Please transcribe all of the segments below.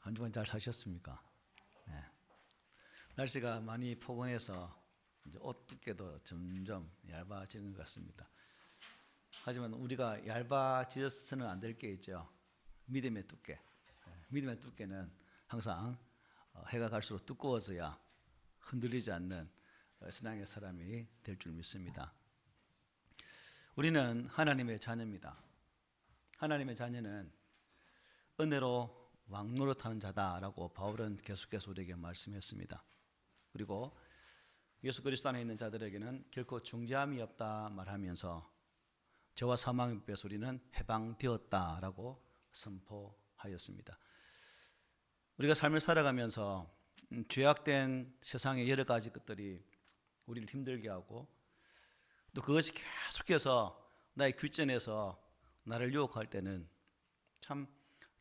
한 주간 잘 사셨습니까? 네. 날씨가 많이 포근해서 이제 옷 두께도 점점 얇아지는 것 같습니다. 하지만 우리가 얇아지어서는 안 될 게 있죠. 믿음의 두께. 믿음의 두께는 항상 해가 갈수록 두꺼워져야 흔들리지 않는 신앙의 사람이 될 줄 믿습니다. 우리는 하나님의 자녀입니다. 하나님의 자녀는 은혜로 왕노릇하는 자다라고 바울은 계속해서 우리에게 말씀했습니다. 그리고 예수 그리스도 안에 있는 자들에게는 결코 중재함이 없다 말하면서 죄와 사망의 법에서 우리는 해방되었다라고 선포하였습니다. 우리가 삶을 살아가면서 죄악된 세상의 여러 가지 것들이 우리를 힘들게 하고 또 그것이 계속해서 나의 귓전에서 나를 유혹할 때는 참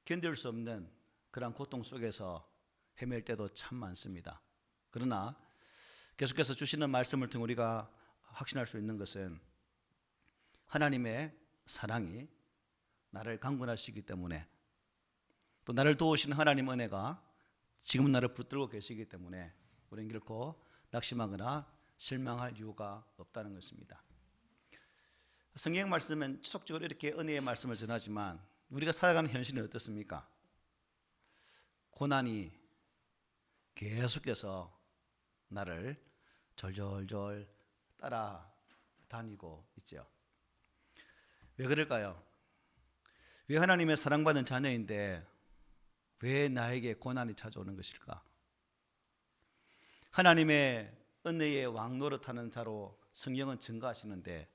견딜 수 없는 그런 고통 속에서 헤맬 때도 참 많습니다. 그러나 계속해서 주시는 말씀을 통해 우리가 확신할 수 있는 것은 하나님의 사랑이 나를 강권하시기 때문에 또 나를 도우시는 하나님 은혜가 지금 나를 붙들고 계시기 때문에 우리는 결코 낙심하거나 실망할 이유가 없다는 것입니다. 성경 말씀은 지속적으로 이렇게 은혜의 말씀을 전하지만 우리가 살아가는 현실은 어떻습니까? 고난이 계속해서 나를 졸졸졸 따라다니고 있죠. 왜 그럴까요? 왜 하나님의 사랑받는 자녀인데 왜 나에게 고난이 찾아오는 것일까? 하나님의 은혜의 왕노릇하는 자로 성경은 증거하시는데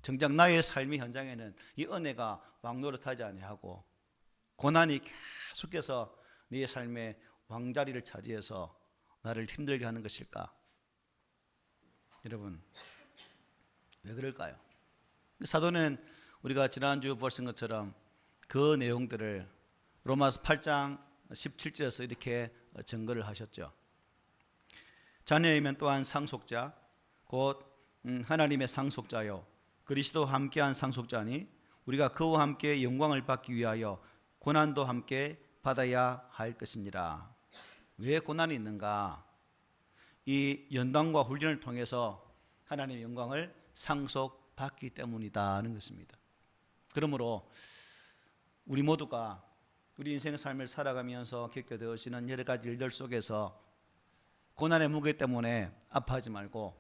정작 나의 삶의 현장에는 이 은혜가 왕노릇하지 아니하고 고난이 계속해서 네 삶의 왕자리를 차지해서 나를 힘들게 하는 것일까? 여러분 왜 그럴까요? 사도는 우리가 지난주 보신 것처럼 그 내용들을 로마서 8장 17절에서 이렇게 증거를 하셨죠. 자녀이면 또한 상속자 곧 하나님의 상속자요 그리스도와 함께한 상속자니 우리가 그와 함께 영광을 받기 위하여 고난도 함께 받아야 할 것이니라. 왜 고난이 있는가? 이 연단과 훈련을 통해서 하나님의 영광을 상속받기 때문이다는 것입니다. 그러므로 우리 모두가 우리 인생의 삶을 살아가면서 겪게 되어지는 여러 가지 일들 속에서 고난의 무게 때문에 아파하지 말고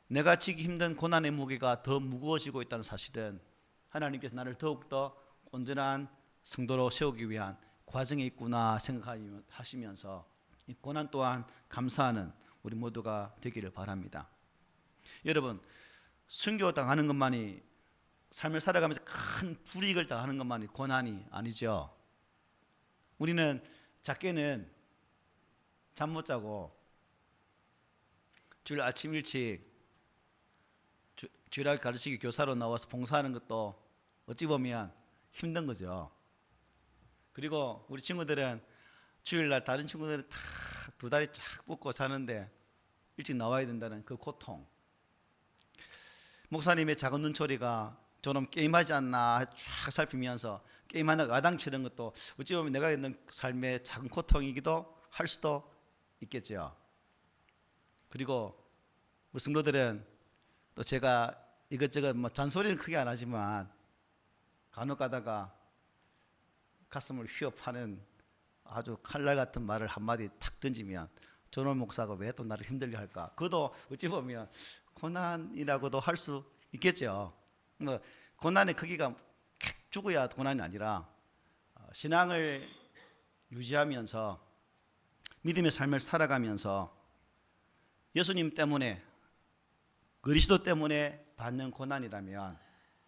내가 지기 힘든 고난의 무게가 더 무거워지고 있다는 사실은 하나님께서 나를 더욱더 온전한 성도로 세우기 위한 과정에 있구나 생각하시면서 이 고난 또한 감사하는 우리 모두가 되기를 바랍니다. 여러분 순교 당하는 것만이 삶을 살아가면서 큰 불이익을 당하는 것만이 고난이 아니죠. 우리는 작게는 잠 못 자고 주일 아침 일찍 주일학 가르치기 교사로 나와서 봉사하는 것도 어찌 보면 힘든 거죠. 그리고 우리 친구들은 주일날 다른 친구들은 다 두 다리 쫙 뻗고 자는데 일찍 나와야 된다는 그 고통. 목사님의 작은 눈초리가 저놈 게임하지 않나 쫙 살피면서 게임하다가 아당치는 것도 어찌 보면 내가 있는 삶의 작은 고통이기도 할 수도 있겠죠. 그리고 우리 성도들은 또 제가 이것저것 잔소리는 크게 안 하지만 간혹 가다가 가슴을 휘어파는 아주 칼날 같은 말을 한마디 탁 던지면 저놈 목사가 왜 또 나를 힘들게 할까? 그것도 어찌 보면 고난이라고도 할 수 있겠죠. 고난의 크기가 죽어야 고난이 아니라 신앙을 유지하면서 믿음의 삶을 살아가면서 예수님 때문에 그리스도 때문에 받는 고난이라면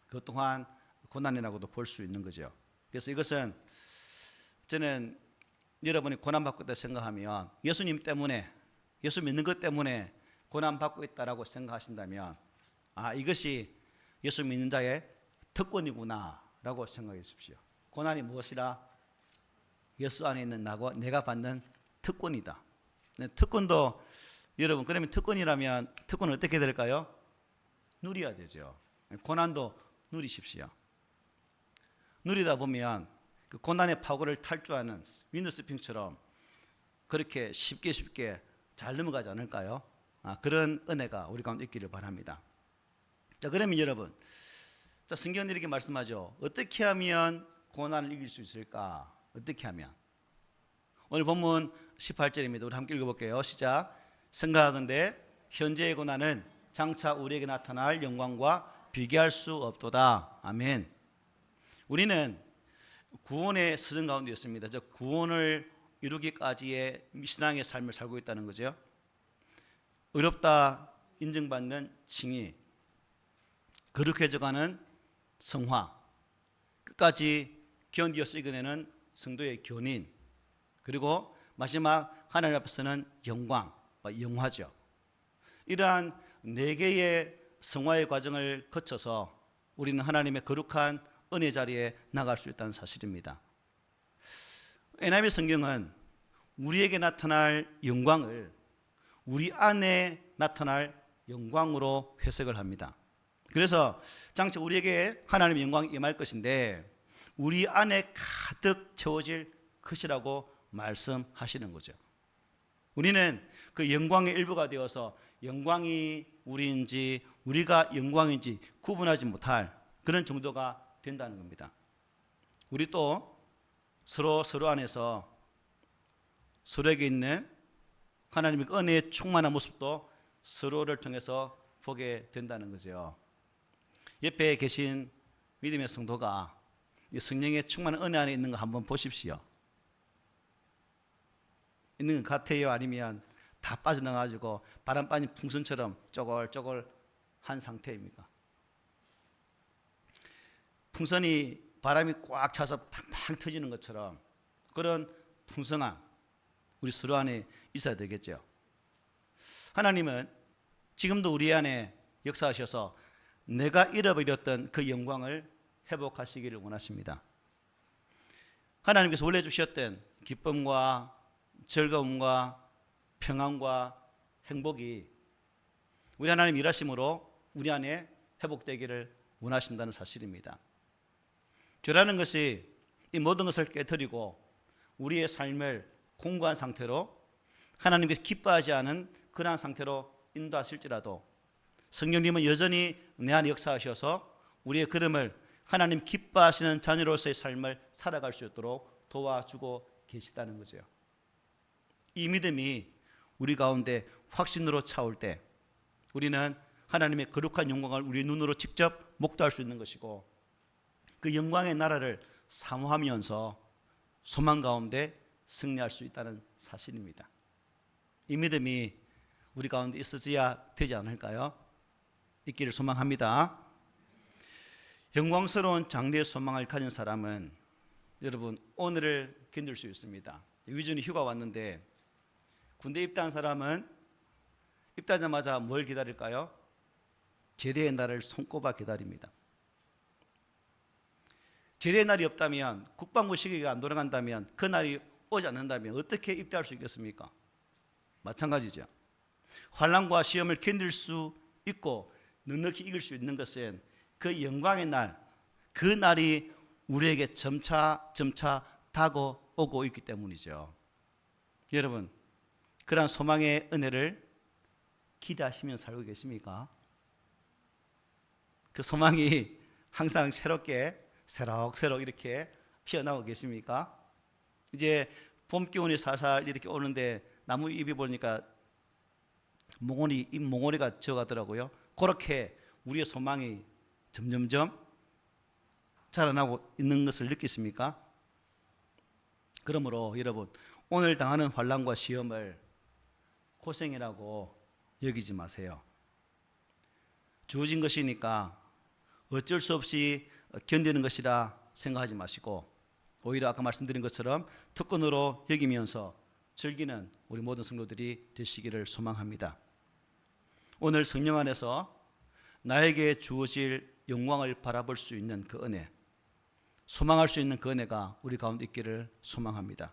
그것 또한 고난이라고도 볼 수 있는 거죠. 그래서 이것은 저는 여러분이 고난받고 있다 생각하면 예수님 때문에 예수 믿는 것 때문에 고난받고 있다라고 생각하신다면 이것이 예수 믿는 자의 특권이구나 라고 생각해 주십시오. 고난이 무엇이라? 예수 안에 있는 나고 내가 받는 특권이다. 특권도 여러분 그러면 특권이라면 특권은 어떻게 될까요? 누려야 되죠. 고난도 누리십시오. 누리다 보면 그 고난의 파고를 탈주하는 윈드서핑처럼 그렇게 쉽게 잘 넘어가지 않을까요? 그런 은혜가 우리 가운데 있기를 바랍니다. 자, 그러면 여러분, 자, 성경은 이렇게 말씀하죠. 어떻게 하면 고난을 이길 수 있을까? 어떻게 하면? 오늘 본문 18절입니다. 우리 함께 읽어볼게요. 시작. 생각하건대 현재의 고난은 장차 우리에게 나타날 영광과 비교할 수 없도다. 아멘. 우리는 구원의 서정 가운데 있습니다. 즉 구원을 이루기까지의 신앙의 삶을 살고 있다는 거죠. 의롭다 인정받는 칭의, 거룩해져가는 성화, 끝까지 견디어서 이겨내는 성도의 견인, 그리고 마지막 하나님 앞에서는 영광, 영화죠. 이러한 네 개의 성화의 과정을 거쳐서 우리는 하나님의 거룩한 은혜 자리에 나갈 수 있다는 사실입니다. NIV 성경은 우리에게 나타날 영광을 우리 안에 나타날 영광으로 해석을 합니다. 그래서 장차 우리에게 하나님의 영광이 임할 것인데 우리 안에 가득 채워질 것이라고 말씀하시는 거죠. 우리는 그 영광의 일부가 되어서 영광이 우리인지 우리가 영광인지 구분하지 못할 그런 정도가 된다는 겁니다. 우리 또 서로 안에서 서로에게 있는 하나님의 은혜의 충만한 모습도 서로를 통해서 보게 된다는 거죠. 옆에 계신 믿음의 성도가 성령의 충만한 은혜 안에 있는 거 한번 보십시오. 있는 것 같아요? 아니면 다 빠져나가지고 바람 빠진 풍선처럼 쪼글쪼글한 상태입니까? 풍선이 바람이 꽉 차서 팡팡 터지는 것처럼 그런 풍성함 우리 서로 안에 있어야 되겠죠. 하나님은 지금도 우리 안에 역사하셔서 내가 잃어버렸던 그 영광을 회복하시기를 원하십니다. 하나님께서 원래 주셨던 기쁨과 즐거움과 평안과 행복이 우리 하나님 일하심으로 우리 안에 회복되기를 원하신다는 사실입니다. 죄라는 것이 이 모든 것을 깨뜨리고 우리의 삶을 공고한 상태로 하나님께서 기뻐하지 않은 그러한 상태로 인도하실지라도 성령님은 여전히 내 안에 역사하셔서 우리의 걸음을 하나님 기뻐하시는 자녀로서의 삶을 살아갈 수 있도록 도와주고 계시다는 거죠. 이 믿음이 우리 가운데 확신으로 차올 때 우리는 하나님의 거룩한 영광을 우리 눈으로 직접 목도할 수 있는 것이고 그 영광의 나라를 사모하면서 소망 가운데 승리할 수 있다는 사실입니다. 이 믿음이 우리 가운데 있어져야 되지 않을까요? 있기를 소망합니다. 영광스러운 장래의 소망을 가진 사람은 여러분 오늘을 견딜 수 있습니다. 위준이 휴가 왔는데 군대 입대한 사람은 입대하자마자 뭘 기다릴까요? 제대의 날을 손꼽아 기다립니다. 제대의 날이 없다면 국방부 시기가 안 돌아간다면 그 날이 오지 않는다면 어떻게 입대할 수 있겠습니까? 마찬가지죠. 환난과 시험을 견딜 수 있고 넉넉히 이길 수 있는 것은 그 영광의 날, 그 날이 우리에게 점차 다가오고 있기 때문이죠. 여러분, 그러한 소망의 은혜를 기대하시며 살고 계십니까? 그 소망이 항상 새록새록 이렇게 피어나고 계십니까? 이제 봄 기운이 살살 이렇게 오는데 나무 잎이 보니까 몽골이가 져가더라고요. 그렇게 우리의 소망이 점점점 자라나고 있는 것을 느끼십니까? 그러므로 여러분 오늘 당하는 환난과 시험을 고생이라고 여기지 마세요. 주어진 것이니까 어쩔 수 없이 견디는 것이라 생각하지 마시고 오히려 아까 말씀드린 것처럼 특권으로 여기면서 즐기는 우리 모든 성도들이 되시기를 소망합니다. 오늘 성령 안에서 나에게 주어질 영광을 바라볼 수 있는 그 은혜, 소망할 수 있는 그 은혜가 우리 가운데 있기를 소망합니다.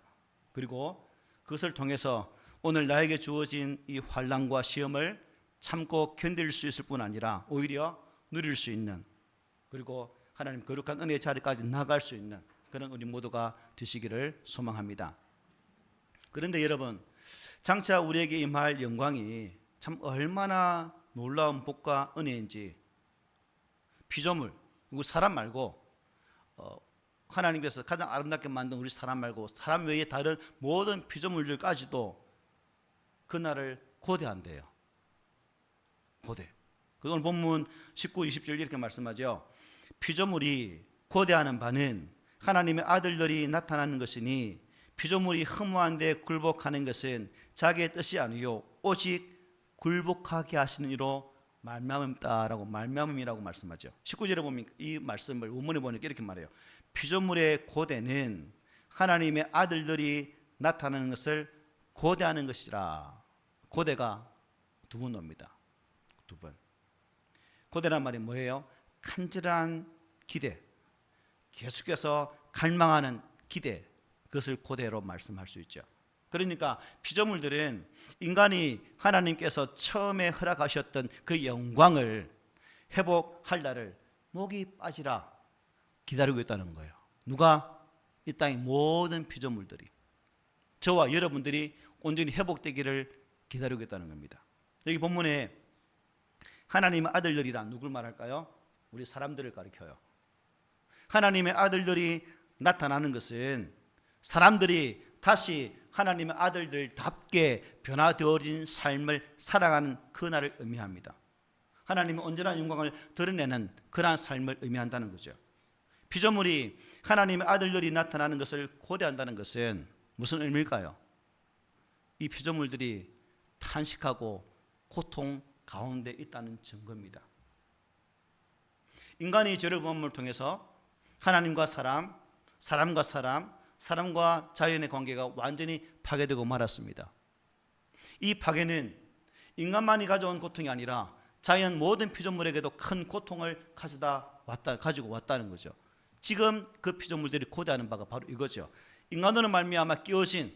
그리고 그것을 통해서 오늘 나에게 주어진 이 환난과 시험을 참고 견딜 수 있을 뿐 아니라 오히려 누릴 수 있는 그리고 하나님 거룩한 은혜의 자리까지 나갈 수 있는 그런 우리 모두가 되시기를 소망합니다. 그런데 여러분, 장차 우리에게 임할 영광이 참 얼마나 놀라운 복과 은혜인지, 피조물, 사람 말고 하나님께서 가장 아름답게 만든 우리 사람 말고 사람 외에 다른 모든 피조물들까지도 그날을 고대한대요. 고대. 오늘 본문 19, 20절 이렇게 말씀하죠. 피조물이 고대하는 바는 하나님의 아들들이 나타나는 것이니 피조물이 허무한 데 굴복하는 것은 자기의 뜻이 아니요 오직 굴복하게 하시는 이로 말미암음이라고 말씀하죠. 19절에 보면 이 말씀을 원문에 보니까 이렇게 말해요. 피조물의 고대는 하나님의 아들들이 나타나는 것을 고대하는 것이라. 고대가 두 번 옵니다. 두 번. 고대란 말이 뭐예요? 간절한 기대, 계속해서 갈망하는 기대, 그것을 고대로 말씀할 수 있죠. 그러니까 피조물들은 인간이 하나님께서 처음에 허락하셨던 그 영광을 회복할 날을 목이 빠지라 기다리고 있다는 거예요. 누가? 이 땅의 모든 피조물들이, 저와 여러분들이 온전히 회복되기를 기다리고 있다는 겁니다. 여기 본문에 하나님의 아들들이란 누굴 말할까요? 우리 사람들을 가리켜요. 하나님의 아들들이 나타나는 것은 사람들이 다시 하나님의 아들들답게 변화되어진 삶을 살아가는 그날을 의미합니다. 하나님의 온전한 영광을 드러내는 그러한 삶을 의미한다는 거죠. 피조물이 하나님의 아들들이 나타나는 것을 고대한다는 것은 무슨 의미일까요? 이 피조물들이 탄식하고 고통 가운데 있다는 증거입니다. 인간이 죄를 범함을 통해서 하나님과 사람, 사람과 사람, 사람과 자연의 관계가 완전히 파괴되고 말았습니다. 이 파괴는 인간만이 가져온 고통이 아니라 자연 모든 피조물에게도 큰 고통을 가지고 왔다는 거죠. 지금 그 피조물들이 고대하는 바가 바로 이거죠. 인간으로 말미암아 끼어진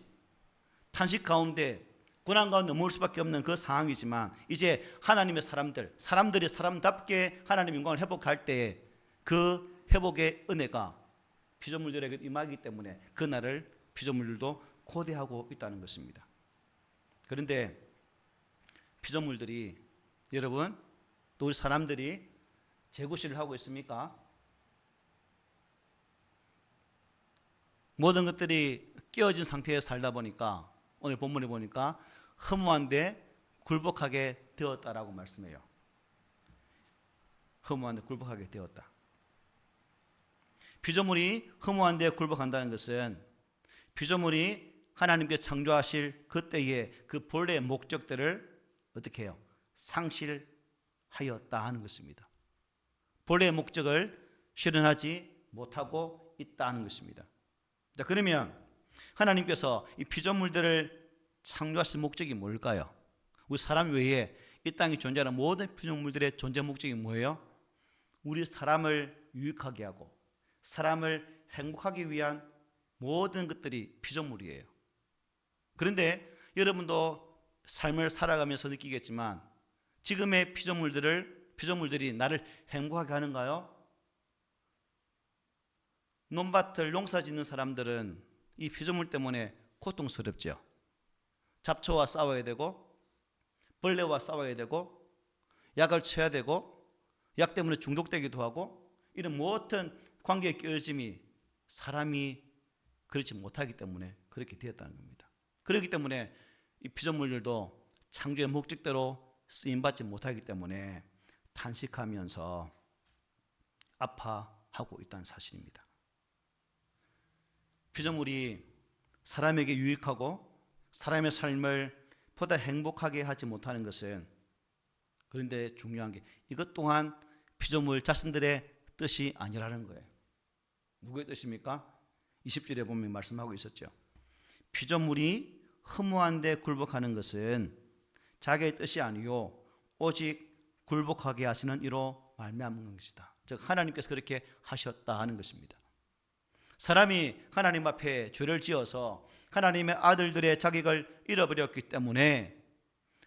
탄식 가운데 고난 가운데 머물 수밖에 없는 그 상황이지만 이제 하나님의 사람들이 사람답게 하나님 영광을 회복할 때에 그 회복의 은혜가 피조물들에게 임하기 때문에 그날을 피조물들도 고대하고 있다는 것입니다. 그런데 피조물들이, 여러분, 또 우리 사람들이 재구실을 하고 있습니까? 모든 것들이 깨어진 상태에서 살다 보니까 오늘 본문에 보니까 허무한데 굴복하게 되었다라고 말씀해요. 허무한데 굴복하게 되었다. 피조물이 허무한데 굴복한다는 것은 피조물이 하나님께 창조하실 그때의 그 본래의 목적들을 어떻게 해요? 상실하였다 하는 것입니다. 본래의 목적을 실현하지 못하고 있다는 것입니다. 자, 그러면 하나님께서 이 피조물들을 창조하신 목적이 뭘까요? 우리 사람 외에 이 땅에 존재하는 모든 피조물들의 존재 목적이 뭐예요? 우리 사람을 유익하게 하고 사람을 행복하기 위한 모든 것들이 피조물이에요. 그런데 여러분도 삶을 살아가면서 느끼겠지만 지금의 피조물들이 나를 행복하게 하는가요? 논밭을 농사 짓는 사람들은 이 피조물 때문에 고통스럽죠. 잡초와 싸워야 되고 벌레와 싸워야 되고 약을 쳐야 되고 약 때문에 중독되기도 하고 이런 모든 관계의 끼어짐이 사람이 그렇지 못하기 때문에 그렇게 되었다는 겁니다. 그렇기 때문에 이 피조물들도 창조의 목적대로 쓰임받지 못하기 때문에 탄식하면서 아파하고 있다는 사실입니다. 피조물이 사람에게 유익하고 사람의 삶을 보다 행복하게 하지 못하는 것은, 그런데 중요한 게 이것 또한 피조물 자신들의 뜻이 아니라는 거예요. 누구의 뜻입니까? 20절에 보면 말씀하고 있었죠. 피조물이 허무한 데 굴복하는 것은 자기의 뜻이 아니요 오직 굴복하게 하시는 이로 말미암은 것이다. 즉 하나님께서 그렇게 하셨다 하는 것입니다. 사람이 하나님 앞에 죄를 지어서 하나님의 아들들의 자격을 잃어버렸기 때문에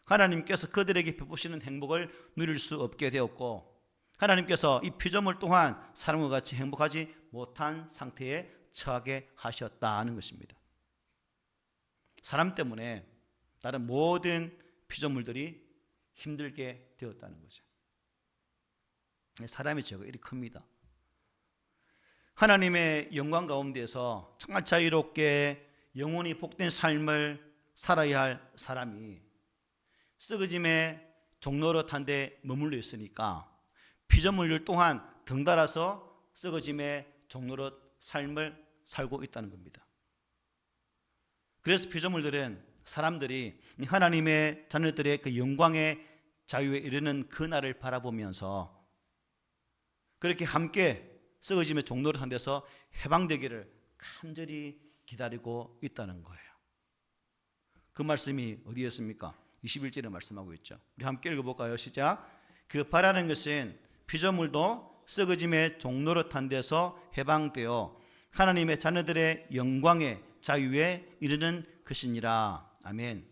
하나님께서 그들에게 베푸시는 행복을 누릴 수 없게 되었고, 하나님께서 이 피조물 또한 사람과 같이 행복하지 못한 상태에 처하게 하셨다는 것입니다. 사람 때문에 다른 모든 피조물들이 힘들게 되었다는 거죠. 사람의 죄가 이리 큽니다. 하나님의 영광 가운데서 정말 자유롭게 영원히 복된 삶을 살아야 할 사람이 썩어짐의 종노릇한 데 머물러 있으니까 피조물들 또한 덩달아서 썩어짐의 종노릇 삶을 살고 있다는 겁니다. 그래서 피조물들은 사람들이 하나님의 자녀들의 그 영광의 자유에 이르는 그날을 바라보면서 그렇게 함께 썩어짐의 종노릇한 데서 해방되기를 간절히 기다리고 있다는 거예요. 그 말씀이 어디에 있습니까? 21절에 말씀하고 있죠. 우리 함께 읽어볼까요? 시작. 그 바라는 것은 피조물도 썩어짐의 종노릇한 데서 해방되어 하나님의 자녀들의 영광의 자유에 이르는 것이니라. 아멘.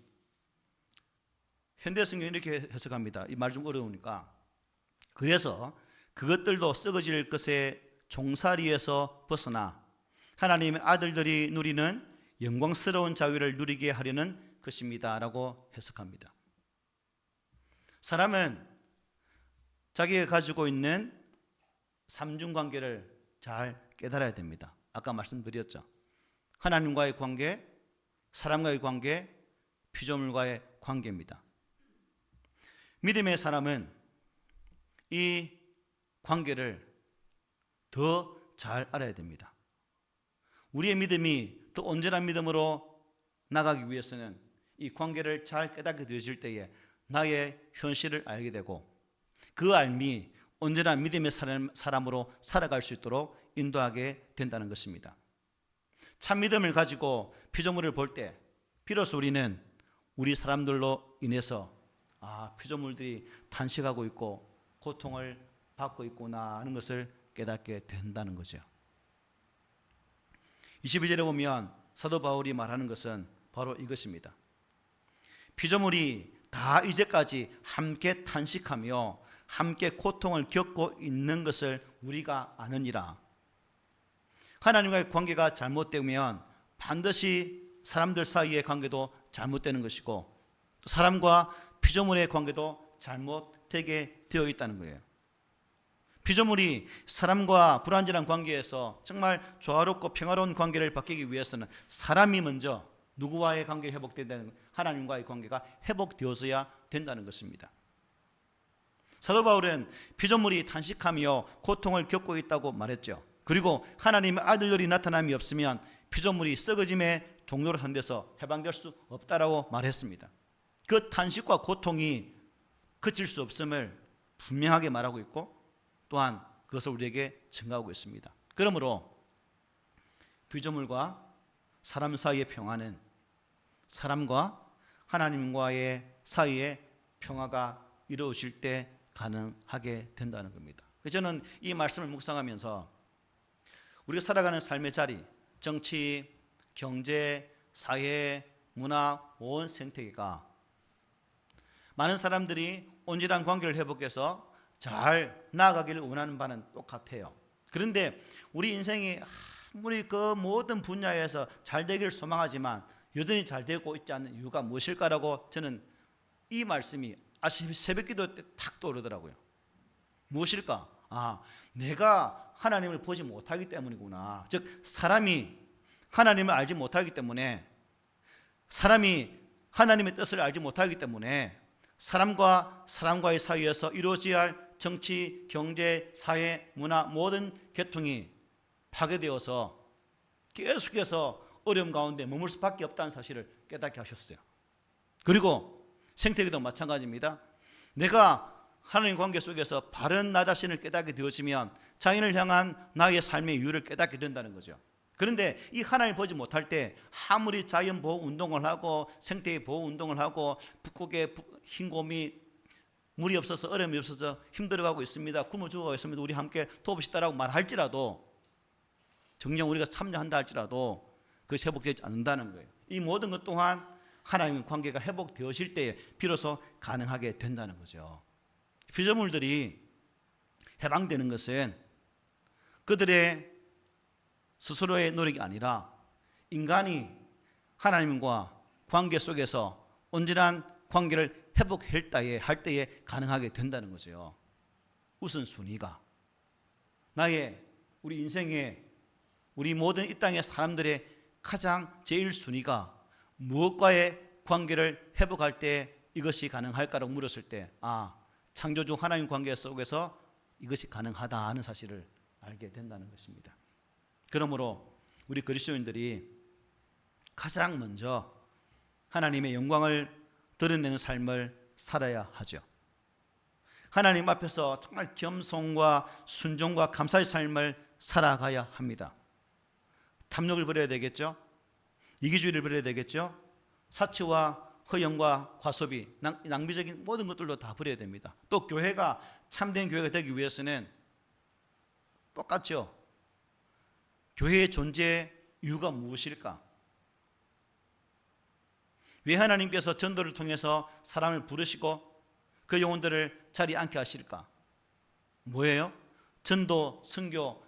현대 성경이 이렇게 해석합니다. 이 말 좀 어려우니까. 그래서 그것들도 썩어질 것의 종살이에서 벗어나 하나님의 아들들이 누리는 영광스러운 자유를 누리게 하려는 것입니다 라고 해석합니다. 사람은 자기가 가지고 있는 삼중관계를 잘 깨달아야 됩니다. 아까 말씀드렸죠. 하나님과의 관계, 사람과의 관계, 피조물과의 관계입니다. 믿음의 사람은 이 관계를 더 잘 알아야 됩니다. 우리의 믿음이 더 온전한 믿음으로 나가기 위해서는 이 관계를 잘 깨닫게 되어질 때에 나의 현실을 알게 되고 그 알미 온전한 믿음의 사람으로 살아갈 수 있도록 인도하게 된다는 것입니다. 참 믿음을 가지고 피조물을 볼 때 비로소 우리는 우리 사람들로 인해서 피조물들이 탄식하고 있고 고통을 받고 있구나 하는 것을 깨닫게 된다는 거죠. 22절에 보면 사도 바울이 말하는 것은 바로 이것입니다. 피조물이 다 이제까지 함께 탄식하며 함께 고통을 겪고 있는 것을 우리가 아느니라. 하나님과의 관계가 잘못되면 반드시 사람들 사이의 관계도 잘못되는 것이고 또 사람과 피조물의 관계도 잘못되게 되어 있다는 거예요. 피조물이 사람과 불완전한 관계에서 정말 조화롭고 평화로운 관계를 바뀌기 위해서는 사람이 먼저 누구와의 관계가 회복된다는 하나님과의 관계가 회복되어서야 된다는 것입니다. 사도 바울은 피조물이 탄식하며 고통을 겪고 있다고 말했죠. 그리고 하나님의 아들들이 나타남이 없으면 피조물이 썩어짐의 종로를 한 데서 해방될 수 없다라고 말했습니다. 그 탄식과 고통이 그칠 수 없음을 분명하게 말하고 있고 또한 그것을 우리에게 증가하고 있습니다. 그러므로 피조물과 사람 사이의 평화는 사람과 하나님과의 사이의 평화가 이루어질 때 가능하게 된다는 겁니다. 저는 이 말씀을 묵상하면서 우리가 살아가는 삶의 자리, 정치, 경제, 사회, 문화, 온 생태계가 많은 사람들이 온전한 관계를 회복해서 잘 나아가기를 원하는 바는 똑같아요. 그런데 우리 인생이 아무리 그 모든 분야에서 잘 되기를 소망하지만 여전히 잘 되고 있지 않는 이유가 무엇일까라고 저는 이 말씀이 새벽기도 때 탁 떠오르더라고요. 무엇일까? 내가 하나님을 보지 못하기 때문이구나. 즉 사람이 하나님을 알지 못하기 때문에 사람이 하나님의 뜻을 알지 못하기 때문에 사람과 사람과의 사이에서 이루어져야 할 정치, 경제, 사회, 문화 모든 계통이 파괴되어서 계속해서 어려움 가운데 머물 수밖에 없다는 사실을 깨닫게 하셨어요. 그리고 생태계도 마찬가지입니다. 내가 하나님 관계 속에서 바른 나 자신을 깨닫게 되어지면 자연을 향한 나의 삶의 이유를 깨닫게 된다는 거죠. 그런데 이 하나님을 보지 못할 때 아무리 자연 보호 운동을 하고 생태계 보호 운동을 하고 북극의 흰 곰이 물이 없어서 얼음이 없어서 힘들어가고 있습니다. 굶어 죽어가고 있습니다. 우리 함께 도우시다라고 말할지라도 정녕 우리가 참여한다 할지라도 그것이 회복되지 않는다는 거예요. 이 모든 것 또한 하나님의 관계가 회복되어질 때에 비로소 가능하게 된다는 거죠. 피조물들이 해방되는 것은 그들의 스스로의 노력이 아니라 인간이 하나님과 관계 속에서 온전한 관계를 회복할 때에 가능하게 된다는 거죠. 우선순위가 우리 인생의 우리 모든 이 땅의 사람들의 가장 제일 순위가 무엇과의 관계를 회복할 때 이것이 가능할까라고 물었을 때 창조주 하나님 관계 속에서 이것이 가능하다 하는 사실을 알게 된다는 것입니다. 그러므로 우리 그리스도인들이 가장 먼저 하나님의 영광을 드러내는 삶을 살아야 하죠. 하나님 앞에서 정말 겸손과 순종과 감사의 삶을 살아가야 합니다. 탐욕을 버려야 되겠죠. 이기주의를 버려야 되겠죠. 사치와 허영과 과소비, 낭비적인 모든 것들도 다 버려야 됩니다. 또 교회가 참된 교회가 되기 위해서는 똑같죠. 교회의 존재 이유가 무엇일까? 왜 하나님께서 전도를 통해서 사람을 부르시고 그 영혼들을 자리에 앉게 하실까? 뭐예요? 전도, 선교,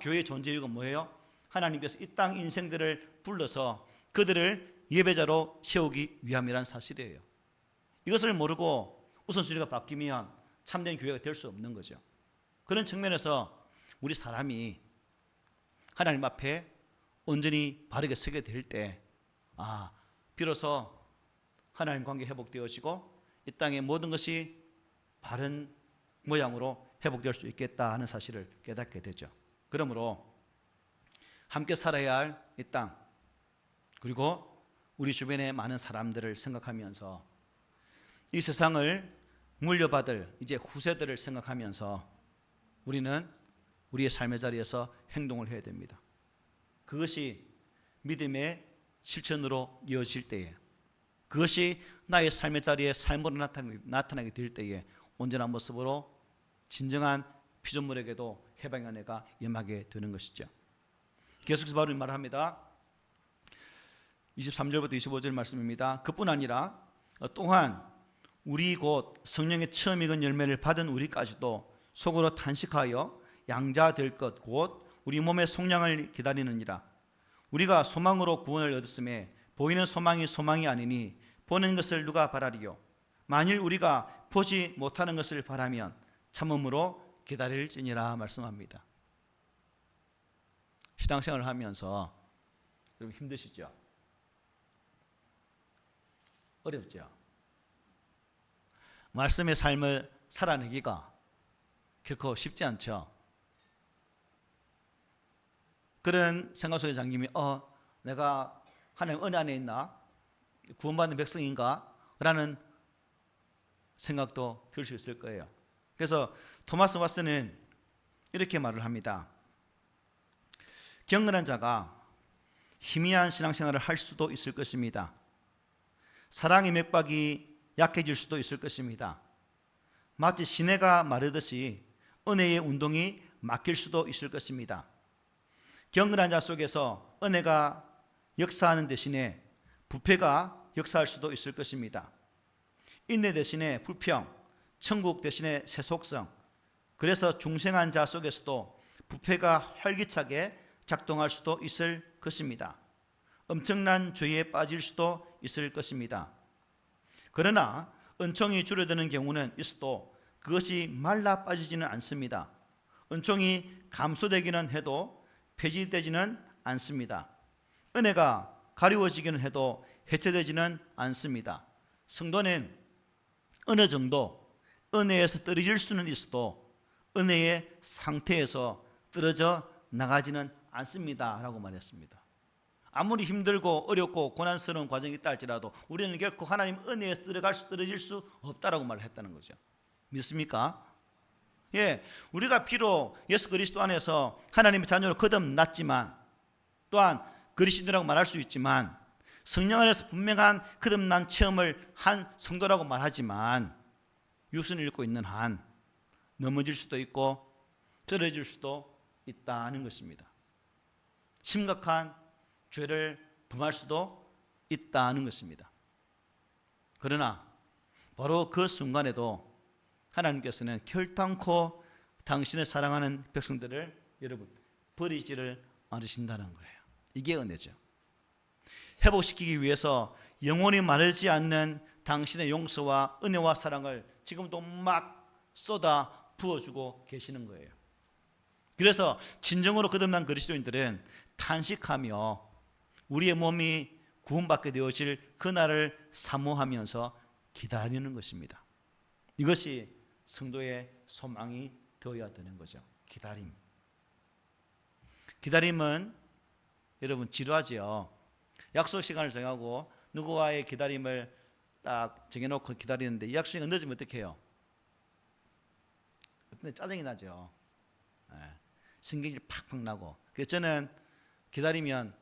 교회의 존재 이유가 뭐예요? 하나님께서 이 땅 인생들을 불러서 그들을 예배자로 세우기 위함이라는 사실이에요. 이것을 모르고 우선순위가 바뀌면 참된 교회가 될 수 없는 거죠. 그런 측면에서 우리 사람이 하나님 앞에 온전히 바르게 서게 될 때 비로소 하나님 관계 회복되어지고 이 땅의 모든 것이 바른 모양으로 회복될 수 있겠다 하는 사실을 깨닫게 되죠. 그러므로 함께 살아야 할 이 땅, 그리고 우리 주변의 많은 사람들을 생각하면서 이 세상을 물려받을 이제 후세들을 생각하면서 우리는 우리의 삶의 자리에서 행동을 해야 됩니다. 그것이 믿음의 실천으로 이어질 때에, 그것이 나의 삶의 자리에 삶으로 나타나게 될 때에 온전한 모습으로 진정한 피조물에게도 해방의 은혜가 임하게 되는 것이죠. 계속해서 바울이 말합니다. 23절부터 25절 말씀입니다. 그뿐 아니라 또한 우리 곧 성령의 처음 익은 열매를 받은 우리까지도 속으로 탄식하여 양자 될 것 곧 우리 몸의 속량을 기다리느니라. 우리가 소망으로 구원을 얻었음에 보이는 소망이 소망이 아니니 보는 것을 누가 바라리요? 만일 우리가 보지 못하는 것을 바라면 참음으로 기다릴지니라 말씀합니다. 신앙생활을 하면서 여러분 힘드시죠? 어렵죠? 말씀의 삶을 살아내기가 결코 쉽지 않죠. 그런 생각 속에 잠기면 내가 하나님 은혜 안에 있나? 구원받는 백성인가? 라는 생각도 들 수 있을 거예요. 그래서 토마스 왓슨은 이렇게 말을 합니다. 경건한 자가 희미한 신앙생활을 할 수도 있을 것입니다. 사랑의 맥박이 약해질 수도 있을 것입니다. 마치 시내가 마르듯이 은혜의 운동이 막힐 수도 있을 것입니다. 경건한 자 속에서 은혜가 역사하는 대신에 부패가 역사할 수도 있을 것입니다. 인내 대신에 불평, 천국 대신에 세속성, 그래서 중생한 자 속에서도 부패가 활기차게 작동할 수도 있을 것입니다. 엄청난 죄에 빠질 수도 있을 것입니다. 그러나 은총이 줄어드는 경우는 있어도 그것이 말라 빠지지는 않습니다. 은총이 감소되기는 해도 폐지되지는 않습니다. 은혜가 가리워지기는 해도 해체되지는 않습니다. 성도는 어느 정도 은혜에서 떨어질 수는 있어도 은혜의 상태에서 떨어져 나가지는 않습니다 라고 말했습니다. 아무리 힘들고 어렵고 고난스러운 과정이 있다 할지라도 우리는 결코 하나님 은혜에서 떨어질 수 없다라고 말을 했다는 거죠. 믿습니까? 예, 우리가 비록 예수 그리스도 안에서 하나님의 자녀로 거듭났지만, 또한 그리스도라고 말할 수 있지만, 성령 안에서 분명한 거듭난 체험을 한 성도라고 말하지만, 육신을 입고 있는 한 넘어질 수도 있고 떨어질 수도 있다는 것입니다. 심각한 죄를 범할 수도 있다는 것입니다. 그러나 바로 그 순간에도 하나님께서는 결단코 당신을 사랑하는 백성들을 여러분 버리지를 마르신다는 거예요. 이게 은혜죠. 회복시키기 위해서 영원히 마르지 않는 당신의 용서와 은혜와 사랑을 지금도 막 쏟아 부어주고 계시는 거예요. 그래서 진정으로 거듭난 그리스도인들은 탄식하며 우리의 몸이 구원받게 되어질 그날을 사모하면서 기다리는 것입니다. 이것이 성도의 소망이 되어야 되는 거죠. 기다림. 기다림은 여러분 지루하지요. 약속 시간을 정하고 누구와의 기다림을 딱 정해놓고 기다리는데 이 약속 시간 늦으면 어떻게 해요? 근데 짜증이 나죠. 신경질 팍팍 나고. 그래서 저는 기다리면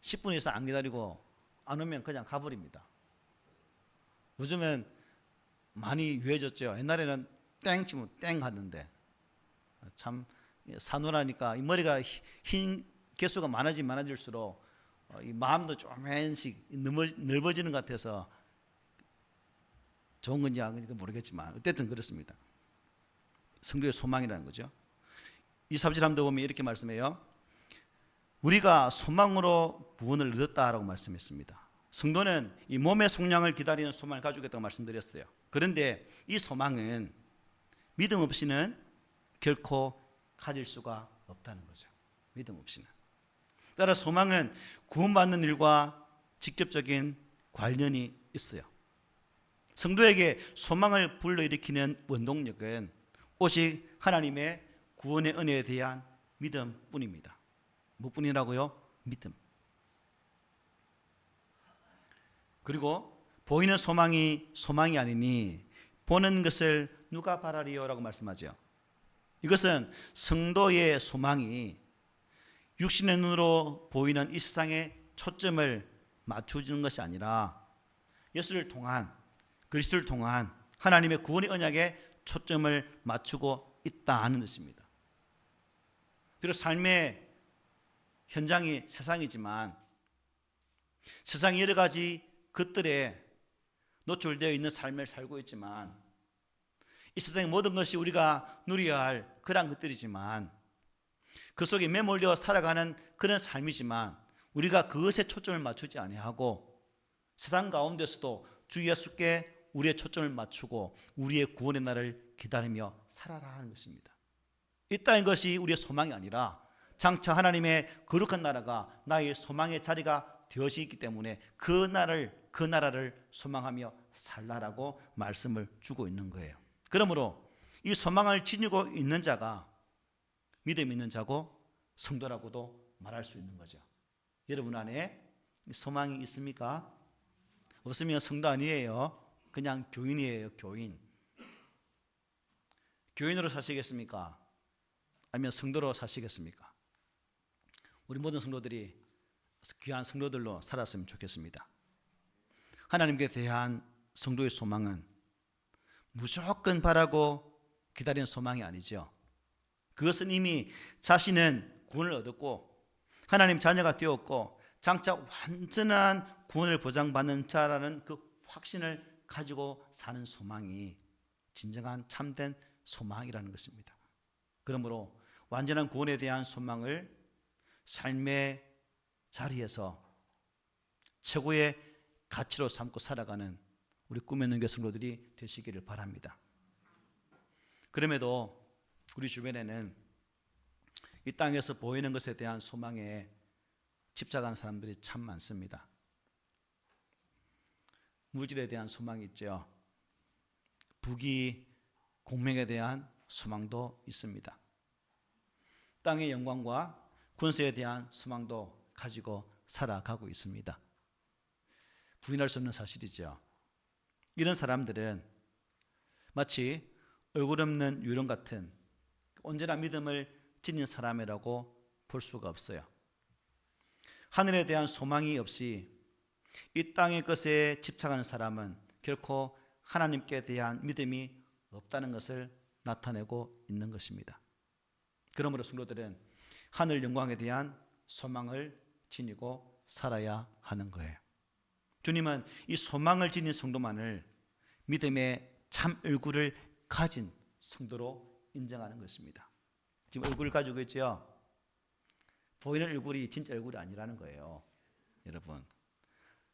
10분 이상 안 기다리고 안 오면 그냥 가버립니다. 요즘엔 많이 유해졌죠. 옛날에는 땡 치면 땡 하는데 참 사노라니까 이 머리가 흰 개수가 많아질수록 이 마음도 조금씩 넓어지는 것 같아서 좋은 건지 아닌지 모르겠지만 어쨌든 그렇습니다. 성도의 소망이라는 거죠. 이 사부지람도 보면 이렇게 말씀해요. 우리가 소망으로 구원을 얻었다라고 말씀했습니다. 성도는 이 몸의 속량을 기다리는 소망을 가지고 있다고 말씀드렸어요. 그런데 이 소망은 믿음 없이는 결코 가질 수가 없다는 거죠. 믿음 없이는. 따라 소망은 구원받는 일과 직접적인 관련이 있어요. 성도에게 소망을 불러일으키는 원동력은 오직 하나님의 구원의 은혜에 대한 믿음뿐입니다. 무엇뿐이라고요? 믿음. 그리고 보이는 소망이 아니니 보는 것을 누가 바라리요라고 말씀하죠. 이것은 성도의 소망이 육신의 눈으로 보이는 이 세상에 초점을 맞춰주는 것이 아니라 예수를 통한 그리스도를 통한 하나님의 구원의 언약에 초점을 맞추고 있다는 것입니다. 비록 삶의 현장이 세상이지만 세상의 여러 가지 것들에 노출되어 있는 삶을 살고 있지만 이 세상의 모든 것이 우리가 누려야 할 그런 것들이지만 그 속에 매몰되어 살아가는 그런 삶이지만 우리가 그것에 초점을 맞추지 아니하고 세상 가운데서도 주 예수께 우리의 초점을 맞추고 우리의 구원의 날을 기다리며 살아라 하는 것입니다. 이 땅의 것이 우리의 소망이 아니라 장차 하나님의 거룩한 나라가 나의 소망의 자리가 되어지기 때문에 그 나라를 소망하며 살라라고 말씀을 주고 있는 거예요. 그러므로 이 소망을 지니고 있는 자가 믿음 있는 자고 성도라고도 말할 수 있는 거죠. 여러분 안에 소망이 있습니까? 없으면 성도 아니에요. 그냥 교인이에요. 교인. 교인으로 사시겠습니까? 아니면 성도로 사시겠습니까? 우리 모든 성도들이 귀한 성도들로 살았으면 좋겠습니다. 하나님께 대한 성도의 소망은 무조건 바라고 기다리는 소망이 아니죠. 그것은 이미 자신은 구원을 얻었고 하나님 자녀가 되었고 장차 완전한 구원을 보장받는 자라는 그 확신을 가지고 사는 소망이 진정한 참된 소망이라는 것입니다. 그러므로 완전한 구원에 대한 소망을 삶의 자리에서 최고의 가치로 삼고 살아가는 우리 꿈의 능교 성도들이 되시기를 바랍니다. 그럼에도 우리 주변에는 이 땅에서 보이는 것에 대한 소망에 집착하는 사람들이 참 많습니다. 물질에 대한 소망이 있죠. 부귀, 공명에 대한 소망도 있습니다. 땅의 영광과 권세에 대한 소망도 가지고 살아가고 있습니다. 부인할 수 없는 사실이죠. 이런 사람들은 마치 얼굴 없는 유령 같은 언제나 믿음을 지닌 사람이라고 볼 수가 없어요. 하늘에 대한 소망이 없이 이 땅의 것에 집착하는 사람은 결코 하나님께 대한 믿음이 없다는 것을 나타내고 있는 것입니다. 그러므로 성도들은 하늘 영광에 대한 소망을 지니고 살아야 하는 거예요. 주님은 이 소망을 지닌 성도만을 믿음의 참 얼굴을 가진 성도로 인정하는 것입니다. 지금 얼굴을 가지고 있죠. 보이는 얼굴이 진짜 얼굴이 아니라는 거예요. 여러분,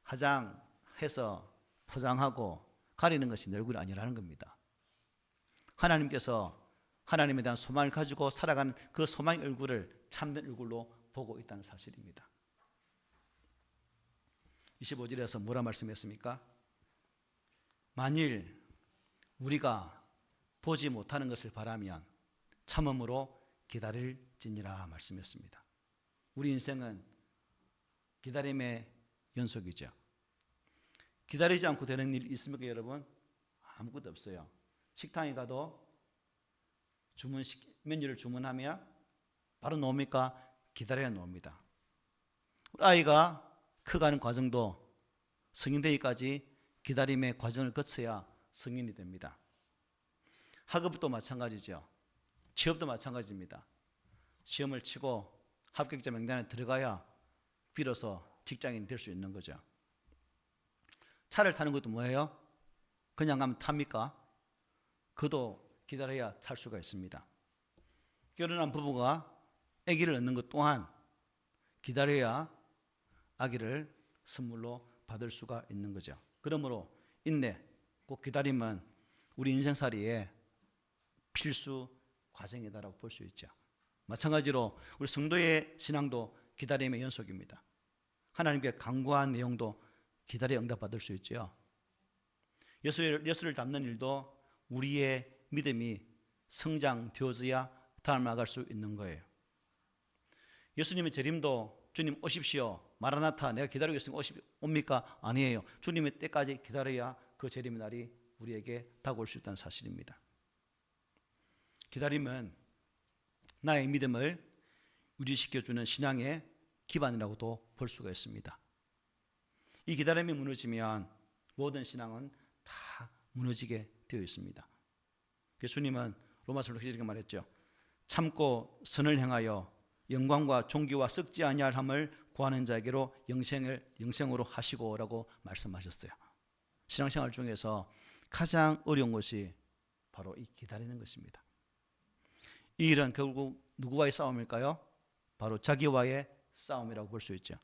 화장해서 포장하고 가리는 것이 내 얼굴이 아니라는 겁니다. 하나님께서 하나님에 대한 소망을 가지고 살아가는 그 소망의 얼굴을 참된 얼굴로 보고 있다는 사실입니다. 25절에서 뭐라 말씀했습니까? 만일 우리가 보지 못하는 것을 바라면 참음으로 기다릴지니라 말씀했습니다. 우리 인생은 기다림의 연속이죠. 기다리지 않고 되는 일 있습니까, 여러분? 아무것도 없어요. 식당에 가도 메뉴를 주문하면 바로 나옵니까? 기다려야 나옵니다. 우리 아이가 커가는 과정도 성인 되기까지 기다림의 과정을 거쳐야 성인이 됩니다. 학업도 마찬가지죠. 취업도 마찬가지입니다. 시험을 치고 합격자 명단에 들어가야 비로소 직장인이 될 수 있는 거죠. 차를 타는 것도 뭐예요? 그냥 가면 탑니까? 그도 기다려야 탈 수가 있습니다. 결혼한 부부가 아기를 얻는 것 또한 기다려야 아기를 선물로 받을 수가 있는 거죠. 그러므로 인내, 꼭 기다림은 우리 인생살이의 필수 과정이다라고 볼 수 있죠. 마찬가지로 우리 성도의 신앙도 기다림의 연속입니다. 하나님께 간구한 내용도 기다려 응답받을 수 있죠. 예수를 닮는 일도 우리의 믿음이 성장되어져야 닮아갈 수 있는 거예요. 예수님의 재림도 주님 오십시오, 마라나타, 내가 기다리고 있으면 옵니까? 아니에요. 주님의 때까지 기다려야 그 재림의 날이 우리에게 다가올 수 있다는 사실입니다. 기다림은 나의 믿음을 유지시켜주는 신앙의 기반이라고도 볼 수가 있습니다. 이 기다림이 무너지면 모든 신앙은 다 무너지게 되어 있습니다. 예수님은 로마서 이렇게 말했죠. 참고 선을 행하여 영광과 존귀와 썩지 아니할 함을 구하는 자에게로 영생으로 하시고라고 말씀하셨어요. 신앙생활 중에서 가장 어려운 것이 바로 이 기다리는 것입니다. 이 일은 결국 누구와의 싸움일까요? 바로 자기와의 싸움이라고 볼 수 있죠.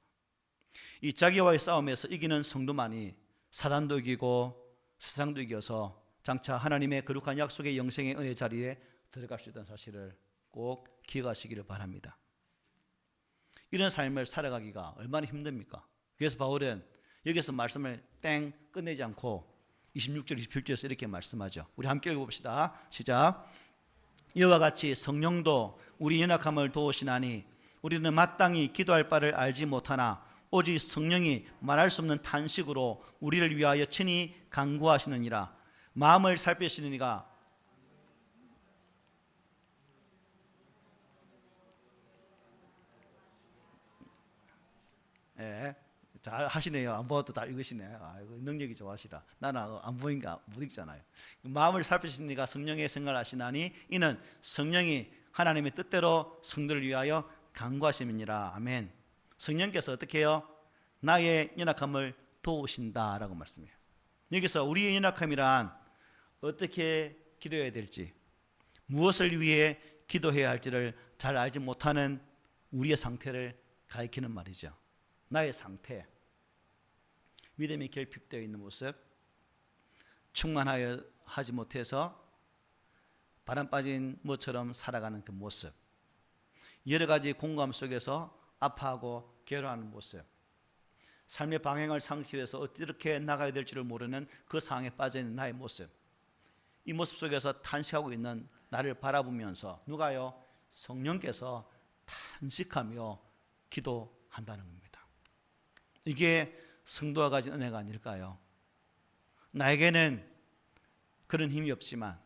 이 자기와의 싸움에서 이기는 성도만이 사단도 이기고 세상도 이겨서 장차 하나님의 거룩한 약속의 영생의 은혜 자리에 들어갈 수 있다는 사실을 꼭 기억하시기를 바랍니다. 이런 삶을 살아가기가 얼마나 힘듭니까? 그래서 바울은 여기서 말씀을 땡 끝내지 않고 26절, 27절에서 이렇게 말씀하죠. 우리 함께 읽어봅시다. 시작. 이와 같이 성령도 우리 연약함을 도우시나니 우리는 마땅히 기도할 바를 알지 못하나 오직 성령이 말할 수 없는 탄식으로 우리를 위하여 친히 간구하시느니라. 마음을 살피시는 이가 잘 하시네요. 안 보아도 다 읽으시네. 아이고, 능력이 좋아하시라. 나는 안 보니까 못 읽잖아요. 마음을 살피시는 이가 성령의 생각을 하시나니 이는 성령이 하나님의 뜻대로 성도를 위하여 간구하심이니라. 아멘. 성령께서 어떻게 해요? 나의 연약함을 도우신다라고 말씀해요. 여기서 우리의 연약함이란 어떻게 기도해야 될지, 무엇을 위해 기도해야 할지를 잘 알지 못하는 우리의 상태를 가리키는 말이죠. 나의 상태, 믿음이 결핍되어 있는 모습, 충만하여 하지 못해서 바람 빠진 모처럼 살아가는 그 모습, 여러 가지 공감 속에서 아파하고 괴로워하는 모습, 삶의 방향을 상실해서 어떻게 나가야 될지를 모르는 그 상황에 빠져있는 나의 모습, 이 모습 속에서 탄식하고 있는 나를 바라보면서 누가요? 성령께서 탄식하며 기도한다는 겁니다. 이게 성도가 가진 은혜가 아닐까요? 나에게는 그런 힘이 없지만,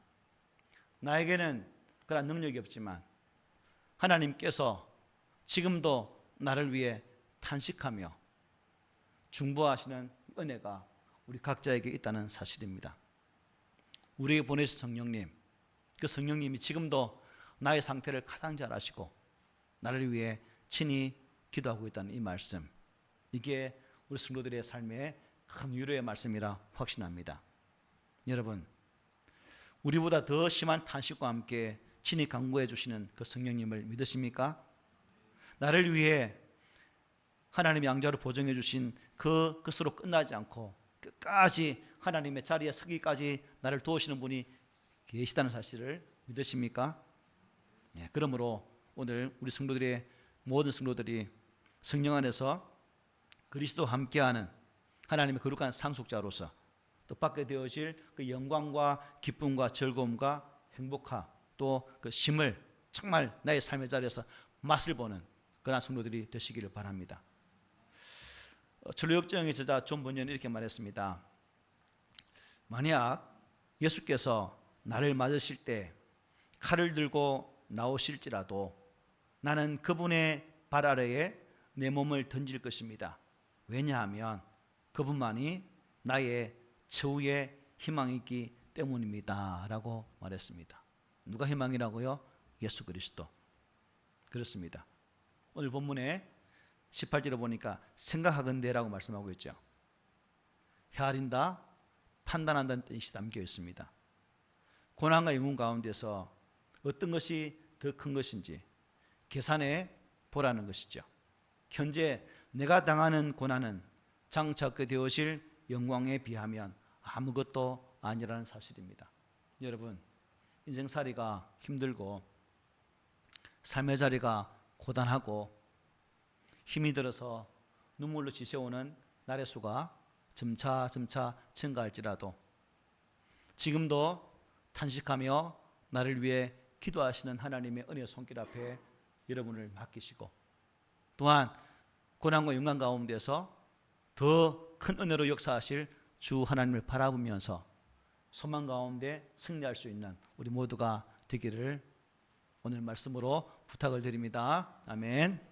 나에게는 그런 능력이 없지만 하나님께서 지금도 나를 위해 탄식하며 중보하시는 은혜가 우리 각자에게 있다는 사실입니다. 우리에게 보내신 성령님, 그 성령님이 지금도 나의 상태를 가장 잘 아시고 나를 위해 친히 기도하고 있다는 이 말씀, 이게 우리 성도들의 삶의 큰 위로의 말씀이라 확신합니다. 여러분, 우리보다 더 심한 탄식과 함께 친히 간구해 주시는 그 성령님을 믿으십니까? 나를 위해 하나님의 양자로 보정해 주신 그것으로 끝나지 않고 끝까지 하나님의 자리에 서기까지 나를 도우시는 분이 계시다는 사실을 믿으십니까? 네, 그러므로 오늘 우리 성도들의 모든 성도들이 성령 안에서 그리스도와 함께하는 하나님의 거룩한 상속자로서 또 받게 되어질 그 영광과 기쁨과 즐거움과 행복함 또 그 쉼을 정말 나의 삶의 자리에서 맛을 보는 그러한 성도들이 되시기를 바랍니다. 출애굽기의 저자 존 번연이 이렇게 말했습니다. 만약 예수께서 나를 맞으실 때 칼을 들고 나오실지라도 나는 그분의 발 아래에 내 몸을 던질 것입니다. 왜냐하면 그분만이 나의 최후의 희망이기 때문입니다. 라고 말했습니다. 누가 희망이라고요? 예수 그리스도. 그렇습니다. 오늘 본문에 18절에 보니까 생각하건대라고 말씀하고 있죠. 헤아린다, 판단한다는 뜻이 담겨 있습니다. 고난과 영웅 가운데서 어떤 것이 더 큰 것인지 계산해 보라는 것이죠. 현재 내가 당하는 고난은 장차 얻게 되어질 영광에 비하면 아무것도 아니라는 사실입니다. 여러분, 인생살이가 힘들고 삶의 자리가 고단하고 힘이 들어서 눈물로 지새우는 날의 수가 점차 증가할지라도 지금도 탄식하며 나를 위해 기도하시는 하나님의 은혜의 손길 앞에 여러분을 맡기시고 또한 고난과 영광 가운데서 더 큰 은혜로 역사하실 주 하나님을 바라보면서 소망 가운데 승리할 수 있는 우리 모두가 되기를 오늘 말씀으로 부탁을 드립니다. 아멘.